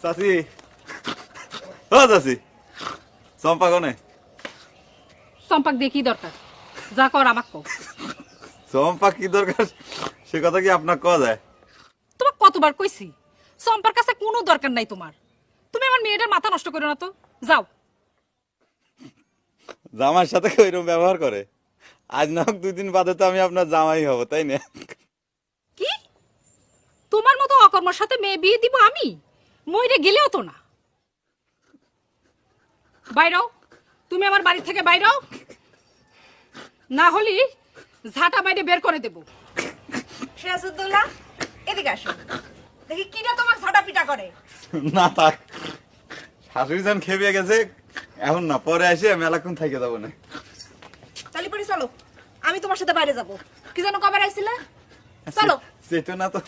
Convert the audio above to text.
চাচি, ও চাচি, চম্পা কোনে? চম্পাক দিয়ে কি দরকার? যা কর আমাক কও। চম্পা কি দরকার সে কথা কি আপনার কওয়া যায়? তোমাক কতবার কইছি চম্পার কাছে কোনো দরকার নাই তোমার। তুমি আমার মেয়েটার মাথা নষ্ট করো না তো, যাও। জামাইয়ের সাথে ওইরকম ব্যবহার করে? আজ না হোক 2 দিন বাদে তো আমি আপনার জামাই হব, তাই না? কি তোমার মতো অকর্মার সাথে মেয়ে বিয়ে দিব আমি? মইরে গেলেও তো না। বাইরাও, তুমি আমার বাড়ি থেকে বাইরাও, না হলে ঝাঁটা বাইরে বের করে দেব। সিরাজউদ্দৌলা, এদিকে আসো, দেখি কিনা তোমার ঝাঁটা পিটা করে। না থাক, শাশুড়ি যান খেয়ে গেছে, এখন না, পরে এসে মেলাক্ষণ থেকে যাবো না। তাহলে পরে চলো, আমি তোমার সাথে বাইরে যাব। কি যেন কবে আইছিলে? চলো। চেতনা তো